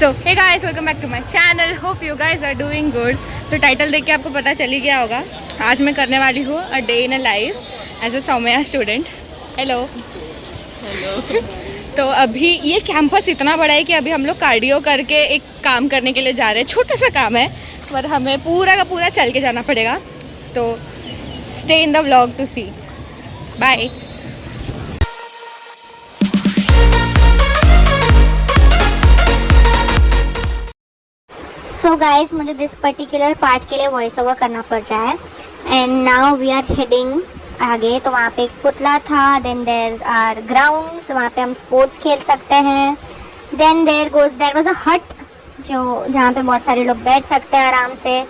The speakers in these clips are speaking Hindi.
So hey guys, welcome back to my channel. Hope you guys are doing good. तो टाइटल देख के आपको पता चल ही गया होगा, आज मैं करने वाली हूँ a day in a life as a Soumya student. Hello hello. तो अभी ये कैंपस इतना बड़ा है कि अभी हम लोग कार्डियो करके एक काम करने के लिए जा रहे हैं। छोटा सा काम है पर हमें पूरा का पूरा चल के जाना पड़ेगा। तो stay in the vlog to see. Bye. So guys, मुझे दिस पर्टिकुलर पार्ट के लिए वॉइस ओवर करना पड़ रहा है। And now we are heading आगे। तो वहाँ पे एक पुतला था, देन देयर आर ग्राउंड्स, वहाँ पे हम स्पोर्ट्स खेल सकते हैं। देन देयर वाज अ हट जो जहाँ पे बहुत सारे लोग बैठ सकते हैं आराम से।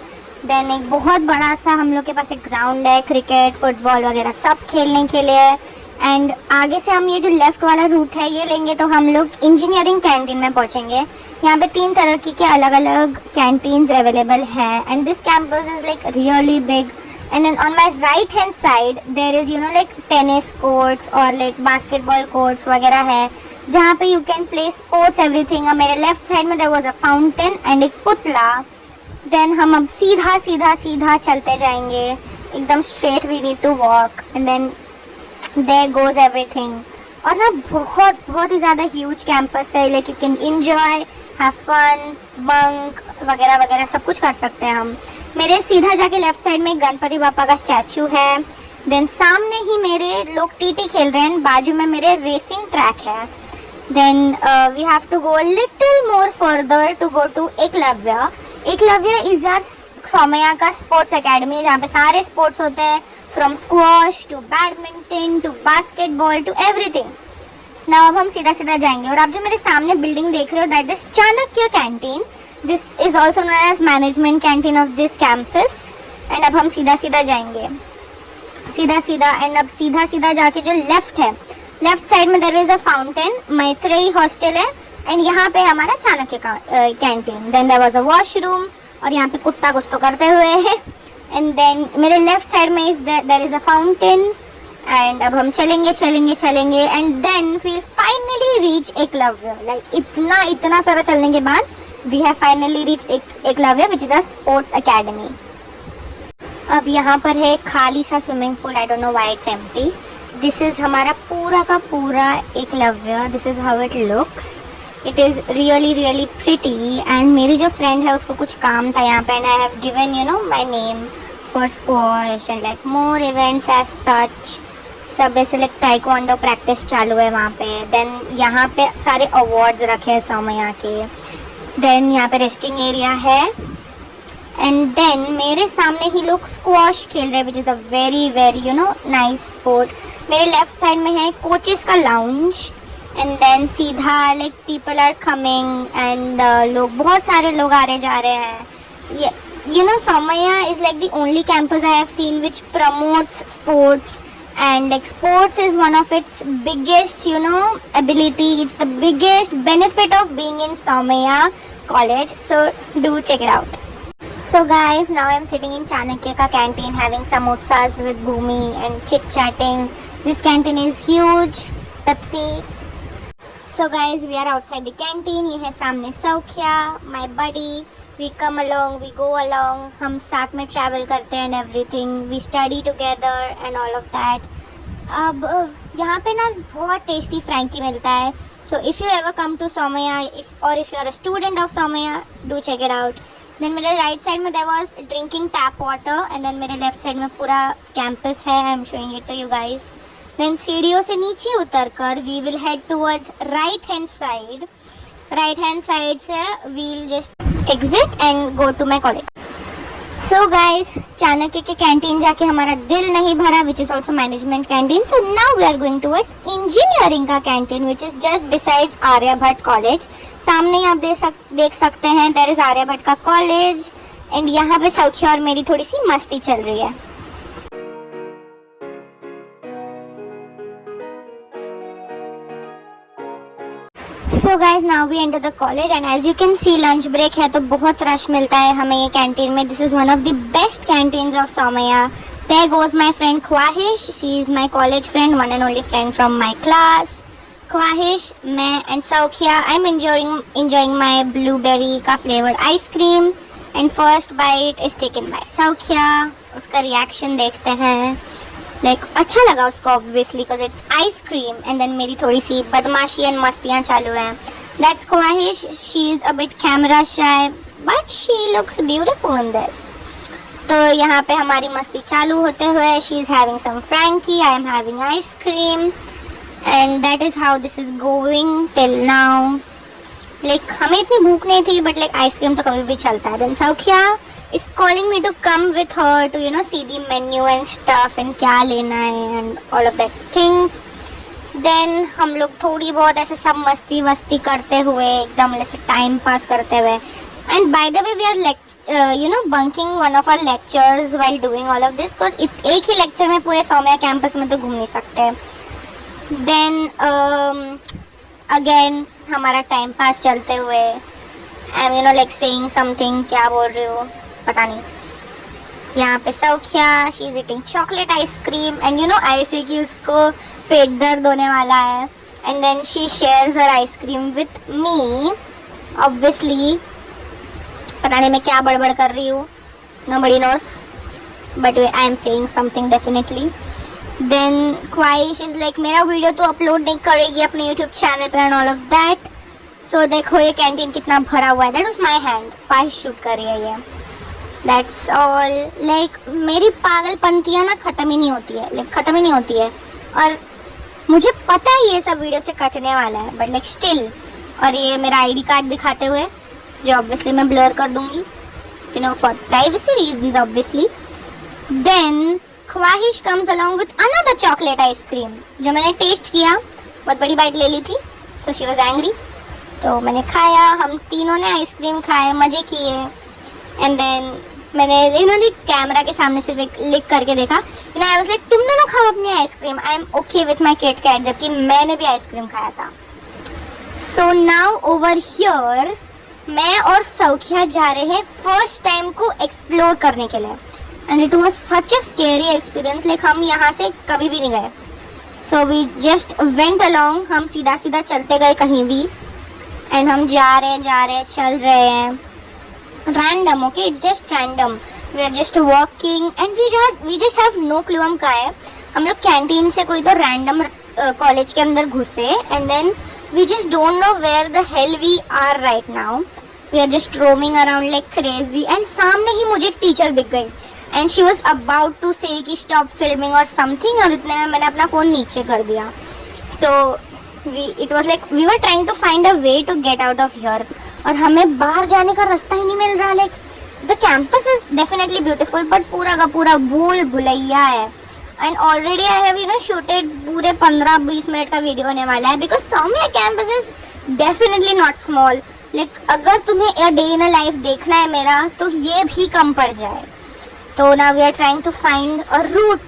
देन एक बहुत बड़ा सा हम लोग के पास एक ग्राउंड है, क्रिकेट फुटबॉल वगैरह सब खेलने के लिए। एंड आगे से हम ये जो लेफ़्ट वाला रूट है ये लेंगे तो हम लोग इंजीनियरिंग कैंटीन में पहुँचेंगे। यहाँ पे 3 तरह की के अलग अलग कैंटीन्स अवेलेबल हैं। And this campus is like really big. And then on my right hand side there is like tennis courts और लाइक बास्केटबॉल कोर्ट्स वगैरह है जहाँ पे you can play sports everything. और मेरे लेफ्ट साइड में there was a fountain and एक पुतला। देन हम अब सीधा सीधा सीधा चलते जाएंगे, एकदम straight we need to walk and then there goes everything. और ना बहुत बहुत ही ज़्यादा ह्यूज कैंपस है, like you can enjoy, have fun, bunk वगैरह वगैरह सब कुछ कर सकते हैं हम। मेरे सीधा जाके लेफ्ट साइड में गणपति बापा का स्टैचू है। देन सामने ही मेरे लोग टीटी खेल रहे हैं, बाजू में मेरे रेसिंग ट्रैक है। Then we have to go little more further to go to Eklavya. Eklavya is our Soumya का स्पोर्ट्स एकेडमी जहाँ पे सारे स्पोर्ट्स होते हैं, from squash to badminton to basketball to everything. Now अब हम सीधा सीधा जाएंगे और आप जो मेरे सामने बिल्डिंग देख रहे हो that is Chanakya canteen. This is also known as management canteen of this campus. And अब हम सीधा सीधा जाएंगे, सीधा सीधा। एंड अब सीधा सीधा जाके जो लेफ्ट है, लेफ्ट साइड में there is a fountain, Maitreyi hostel है एंड यहाँ पे हमारा चाणक्य का canteen. Then there was a washroom और यहाँ पे कुत्ता कुछ तो करते हुए है। एंड देन मेरे लेफ्ट साइड में is there is a fountain. And अब हम चलेंगे चलेंगे चलेंगे and then we finally reach Eklavya. Like इतना सारा चलने के बाद we have finally reach Eklavya which is a sports academy. अब यहाँ पर है खाली सा swimming pool, I don't know why it's empty. This is हमारा पूरा का पूरा Eklavya. This is how it looks. It is really really pretty. And मेरी जो फ्रेंड है उसको कुछ काम था यहाँ पे and I have given my name for squash and like more events as such. सब ऐसे लाइक टाइक्वांडो प्रैक्टिस चालू है वहाँ पे। देन यहाँ पे सारे अवार्ड्स रखे हैं सौम्या के। देन यहाँ पे रेस्टिंग एरिया है एंड देन मेरे सामने ही लोग स्क्वॉश खेल रहे हैं which is a very very nice sport. मेरे लेफ्ट साइड में है कोचेस का लाउंज एंड देन सीधा like people are coming and लोग बहुत सारे लोग आ रहे जा रहे हैं। ये Soumya is like the only campus I have seen which promotes sports and like sports is one of its biggest ability. It's the biggest benefit of being in Soumya college, so do check it out. So guys, now I'm sitting in Chanakya ka canteen having samosas with Bhumi and chit chatting. This canteen is huge. Pepsi. So guys, we are outside the canteen. ये है सामने Saukhya, my buddy. We come along, we go along, हम साथ में travel करते हैं and everything. We study together and all of that. अब यहाँ पे ना बहुत टेस्टी फ्रैंकी मिलता है. So if you ever come to Soumya, if you are a student of Soumya, do check it out. Then मेरे right side में there was drinking tap water and then मेरे left side में पूरा campus है. I'm showing it to you guys. Then सीढ़ियों से नीचे उतरकर we will head towards right hand side. Right hand side से we'll just exit and go to my college. So guys, Chanakya के कैंटीन जाके हमारा दिल नहीं भरा which is also management canteen. So now we are going towards engineering का canteen which is just besides Aryabhatta college. सामने ही आप देख सकते हैं there is आर्यभट्ट का कॉलेज एंड यहाँ पे सौख्या और मेरी थोड़ी सी मस्ती चल रही है. So guys, now we enter the college and as you can see lunch break है तो बहुत रश मिलता है हमें ये कैंटीन में. This is one of the best canteens of Soumya. There goes my friend Khwahish. She is my college friend, one and only friend from my class. Khwahish, मैं and Saukhya I am enjoying my blueberry का flavoured ice cream and first bite is taken by Saukhya. उसका रिएक्शन देखते हैं। लाइक अच्छा लगा उसको obviously because it's ice cream. And then मेरी थोड़ी सी बदमाशी एंड मस्तियाँ चालू हैं। That's Khwahish, she is a bit camera shy but she looks beautiful in this. तो यहाँ पे हमारी मस्ती चालू होते हुए she is having some frankie, I am having ice cream and that is how this is going till now. Like हमें इतनी भूख नहीं थी बट लाइक आइसक्रीम तो कभी भी चलता है। Then Saukhya is calling me to come with her to see the menu and stuff and क्या लेना है and all of that things. Then हम लोग थोड़ी बहुत ऐसे सब मस्ती वस्ती करते हुए एकदम ऐसे टाइम पास करते हुए and by the way we are bunking one of our lectures while doing all of this because एक ही लेक्चर में पूरे सौम्या कैंपस में तो घूम नहीं सकते। देन अगेन हमारा टाइम पास चलते हुए I am like saying something, क्या बोल रही हूँ पता नहीं। यहाँ पे Saukhya she is eating chocolate ice cream and ऐसे कि उसको पेट दर्द होने वाला है and then she shares her ice cream with me. Obviously पता नहीं मैं क्या बड़बड़ कर रही हूँ, nobody knows but I am saying something definitely. Then ख्वाहिश इज लाइक मेरा वीडियो तो अपलोड नहीं करेगी अपने यूट्यूब चैनल पे एंड ऑल ऑफ दैट। सो देखो ये कैंटीन कितना भरा हुआ है। दैट वाज माय हैंड, ख्वाहिश शूट कर रही है ये। That's all. लाइक मेरी पागलपंतियाँ ना ख़त्म ही नहीं होती है, लाइक ख़त्म ही नहीं होती है और मुझे पता है ये सब वीडियो से कटने वाला है बट लाइक स्टिल। और ये मेरा आईडी कार्ड दिखाते हुए जो ऑब्वियसली मैं ब्लर कर दूंगी for privacy reasons obviously. Then Khwahish comes along with another chocolate ice cream जो मैंने टेस्ट किया, बहुत बड़ी बाइट ले ली थी। सो शी वाज एंग्री, तो मैंने खाया, हम तीनों ने आइसक्रीम खाए, मज़े किए एंड देन मैंने कैमरा के सामने सिर्फ एक लिख करके देखा। आई वाज लाइक तुम दोनों खाओ अपनी ice cream, I am okay with my KitKat, जबकि मैंने भी आइसक्रीम खाया था। सो नाउ ओवर हियर मैं और सौख्या जा रहे हैं फर्स्ट टाइम को एक्सप्लोर करने के लिए and it was such a scary experience. Like हम यहाँ से कभी भी नहीं गए। So we just went along, हम सीधा सीधा चलते गए कहीं भी एंड हम जा रहे चल रहे हैं random. Okay, it's just random, we are just walking and we just have no clue हम कहाँ है। हम लोग कैंटीन से कोई तो रैंडम कॉलेज के अंदर घुसे and then we just don't know where the hell we are right now. We are just roaming around like crazy and सामने ही मुझे एक टीचर दिख गई and she was about to say कि stop filming or something और इतने में मैंने अपना फ़ोन नीचे कर दिया। तो it was like we were trying to find a way to get out of here और हमें बाहर जाने का रास्ता ही नहीं मिल रहा। like the campus is definitely beautiful but पूरा का पूरा भूल भुलैया है and already I have shooted पूरे 15-20 मिनट का वीडियो होने वाला है because Soumya campus is definitely not small. Like अगर तुम्हें अ डे इन अ लाइफ देखना है मेरा तो ये भी कम पड़ जाए। तो now we are trying to find a route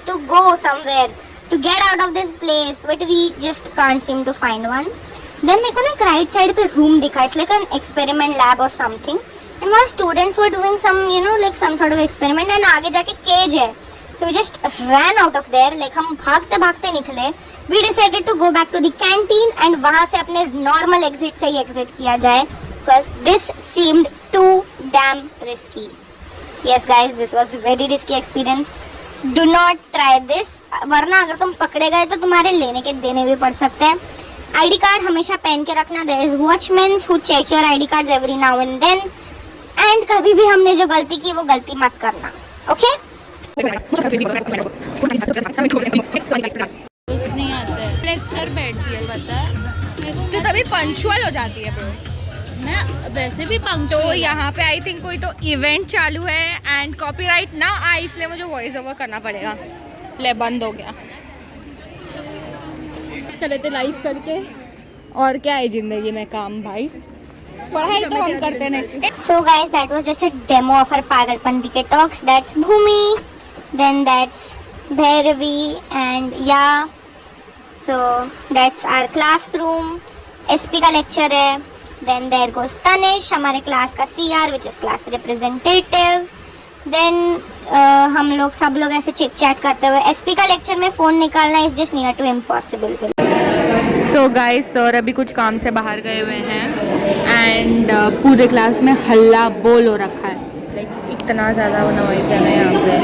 to go somewhere to get out of this place but we just can't seem to find one. Then मेरे को ना एक राइट साइड पे रूम दिखा, it's like an experiment lab और समथिंग एंड वहाँ students were doing some like some sort of experiment and आगे जाके केज है। So we just ran out of there, like हम भागते भागते निकले। We decided to go back to the canteen and वहाँ से अपने normal exit से ही exit किया जाए because this seemed too damn risky. Yes guys, this was very risky experience. Do not try this, वरना अगर तुम पकड़े गए तो तुम्हारे लेने के देने भी पड़ सकते हैं। ID card हमेशा पहन के रखना। There is watchmen who check your ID cards every now and then. And कभी भी हमने जो गलती की वो गलती मत करना, okay? नहीं आता है लेक्चर बैठती है, पता है तो तभी पंक्चुअल हो जाती है ब्रो। मैं वैसे भी पंक्चुअल। तो यहाँ पे आई थिंक कोई तो इवेंट चालू है एंड कॉपीराइट ना आए इसलिए मुझे वॉइस ओवर करना पड़ेगा। ले बंद हो गया, कर लेते लाइव करके और क्या है जिंदगी में काम भाई, पढ़ाई तो हम करते नहीं। So guys, that was just a demo of our पागलपंती के talks. That's Bhumi, then that's Bhairavi and yeah. So that's our classroom. SP का lecture है. Then there goes Tanish, हमारे class का CR, which is class representative. Then हम लोग सब लोग ऐसे चिट चैट करते हुए SP का lecture में फ़ोन निकालना is just near to impossible. So so guys sir अभी कुछ काम से बाहर गए हुए हैं एंड पूरे क्लास में हल्ला बोल हो रखा है। लाइक इतना ज़्यादा नॉइज़ है ना यहाँ पे,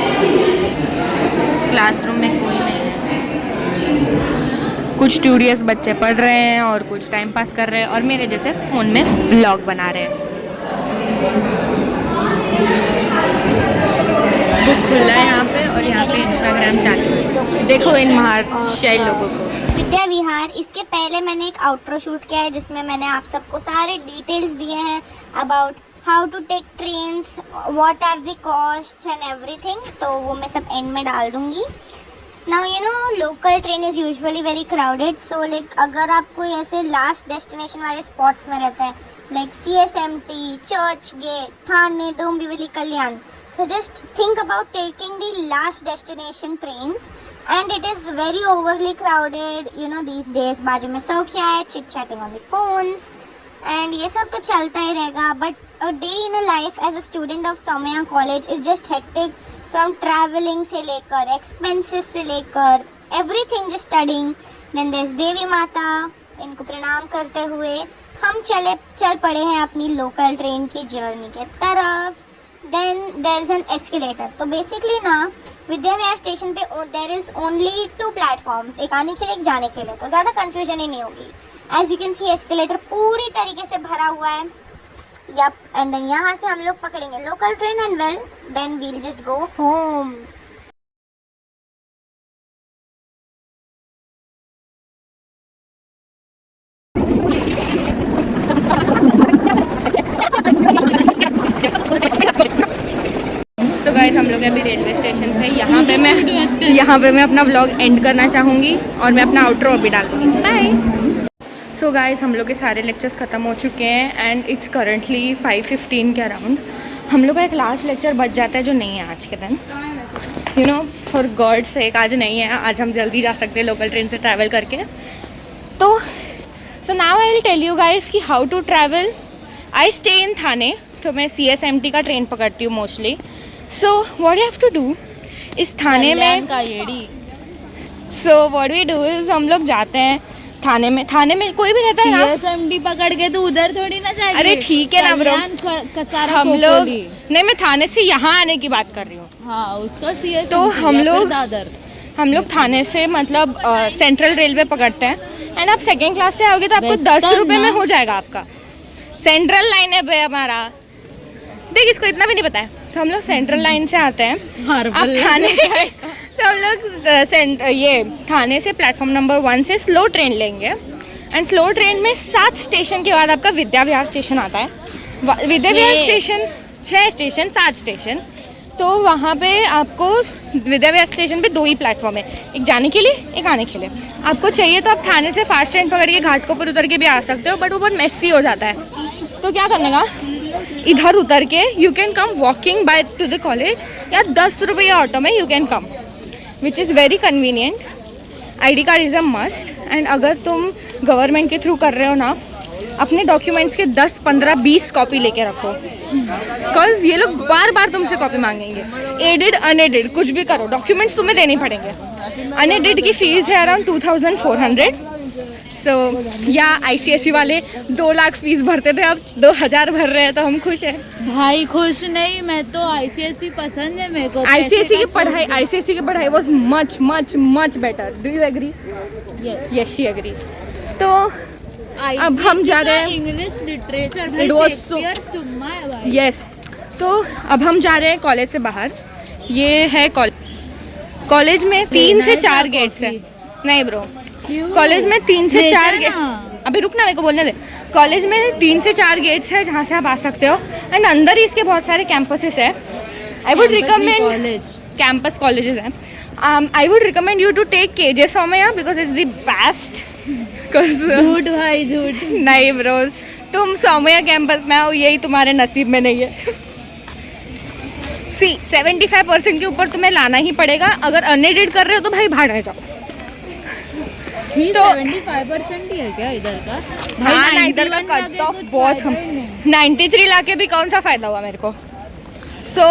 क्लासरूम में कोई नहीं है। कुछ स्टूडियस बच्चे पढ़ रहे हैं और कुछ टाइम पास कर रहे हैं और मेरे जैसे फ़ोन में व्लॉग बना रहे हैं। बुक खुला है यहाँ पे और यहाँ पे इंस्टाग्राम चालू है। देखो इन महाशय लोगों को। विद्या विहार, इसके पहले मैंने एक आउटरो शूट किया है जिसमें मैंने आप सबको सारे डिटेल्स दिए हैं about how to take trains, what are the costs and everything, तो वो मैं सब एंड में डाल दूंगी। Now you know local train is usually very crowded, so like अगर आप कोई ऐसे लास्ट डेस्टिनेशन वाले स्पॉट्स में रहते हैं like CSMT, church gate, Thane, Dombivli, Kalyan, so just think about taking the last destination trains and it is very overly crowded, you know, these days। बाजू में सौखिया है, chit chatting on the phones and ये सब तो चलता ही रहेगा, but a day in a life as a student of Soumya College is just hectic, from traveling से लेकर expenses से लेकर everything, just studying। then there's देवी माता, इनको प्रणाम करते हुए हम चल पड़े हैं अपनी लोकल ट्रेन की जर्नी के तरफ। Then there is an escalator, तो बेसिकली ना विद्या विहार स्टेशन पे there is only 2 platforms, एक आने के लिए एक जाने के लिए, तो ज़्यादा confusion ही नहीं होगी। As you can see escalator पूरी तरीके से भरा हुआ है। Yup, and then यहाँ से हम लोग पकड़ेंगे local train and well then we'll just go home। तो गाइस हम लोग अभी रेलवे स्टेशन पे, यहाँ पे मैं अपना व्लॉग एंड करना चाहूँगी और मैं अपना आउटरो अभी डाल दूँगी। बाय। सो गाइस हम लोग के सारे लेक्चर्स ख़त्म हो चुके हैं एंड इट्स करंटली 5:15 के अराउंड। हम लोग का एक लास्ट लेक्चर बच जाता है जो नहीं है आज के दिन। You know for God sake आज नहीं है, आज हम जल्दी जा सकते हैं लोकल ट्रेन से ट्रैवल करके। तो so now I will tell you guys कि how to travel. I stay in Thane, तो मैं CSMT का ट्रेन पकड़ती हूँ mostly. So what you have to do इस थाने में, so what we do is हम लोग जाते हैं थाने में कोई भी रहता है ना। CSMT पकड़ के तो उधर थोड़ी ना जाएगी। अरे ठीक है ना ब्रो, हम लोग नहीं, मैं थाने से यहाँ आने की बात कर रही हूँ। हाँ उसका CSMT, तो हम लोग थाने से मतलब सेंट्रल रेलवे पकड़ते हैं एंड आप सेकेंड क्लास से आओगे तो आपको 10 रुपये में हो जाएगा आपका। सेंट्रल लाइन है भाई हमारा, देख इसको इतना भी नहीं पता है। तो हम लोग सेंट्रल लाइन से आते हैं, आप थाने तो हम लोग ये थाने से प्लेटफॉर्म नंबर 1 से स्लो ट्रेन लेंगे एंड स्लो ट्रेन में 7 स्टेशन के बाद आपका विद्या विहार स्टेशन आता है। Vidya Vihar station 6 station 7 station, तो वहाँ पे आपको विद्या विहार स्टेशन पे 2 ही प्लेटफॉर्म है, एक जाने के लिए एक आने के लिए। आपको चाहिए तो आप थाने से फास्ट ट्रेन पकड़ के घाटकोपर उतर के भी आ सकते हो, बट वो बहुत मेसी हो जाता है। तो क्या करने का, इधर उतर के you can come walking by two the college, या 10 रुपये ऑटो में you can come, which is very convenient. ID card is a must and अगर तुम गवर्नमेंट के थ्रू कर रहे हो ना, अपने डॉक्यूमेंट्स के 10, 15, 20 कॉपी लेके रखो, बिकॉज ये लोग बार बार तुमसे कॉपी मांगेंगे। एडिड अनएडिड कुछ भी करो, डॉक्यूमेंट्स तुम्हें देने पड़ेंगे। अनएडिड की फ़ीस है अराउंड 2400। सो या ICSE वाले 2 लाख फीस भरते थे, अब 2000 भर रहे हैं, तो हम खुश हैं। भाई खुश नहीं, मैं तो ICSE पसंद है मेरे को। ICSE की पढ़ाई was much much much better. Do you agree? Yes she agrees. तो अब हम जा रहे हैं इंग्लिश लिटरेचर, भाई शेक्सपियर चुम्मा है भाई। यस, तो अब हम जा रहे हैं कॉलेज से बाहर। ये है कॉलेज में 3 से 4 गेट्स है। नहीं ब्रो, कॉलेज में 3 से 4 गेट, अभी रुकना मेरे को बोलने दे। कॉलेज में 3 से 4 गेट्स है जहाँ से आप आ सकते हो एंड अंदर ही इसके बहुत सारे कैंपसेस है। I would recommend campus colleges हैं। I would recommend you to take KJ Somaiya because it's the best. झूठ भाई झूठ। नहीं ब्रो, तुम सौम्या कैंपस में आओ, यही तुम्हारे नसीब में नहीं है। 75% के ऊपर तुम्हें लाना ही पड़ेगा। अगर अनएडिड कर रहे हो तो भाई बाहर रह जाओ। तो 75% ही है क्या इधर का? हाँ ना, इधर का कट ऑफ बहुत, 93 लाके भी कौन सा फायदा हुआ मेरे को। सो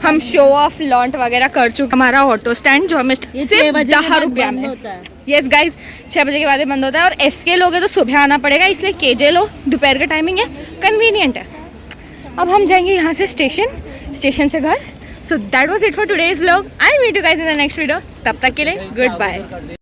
हम शो ऑफ लॉन्ट वगैरह कर चुके। हमारा ऑटो स्टैंड जो हमें 10 रुपया में, यस गाइज 6 बजे के बाद ही बंद होता है, और SK लोगे तो सुबह आना पड़ेगा, इसलिए KJ लो दोपहर का टाइमिंग है, कन्वीनियंट है। अब हम जाएंगे यहाँ से स्टेशन से घर। So that was it for today's vlog. I meet you guys in the next video. तब तक के लिए गुड बाय।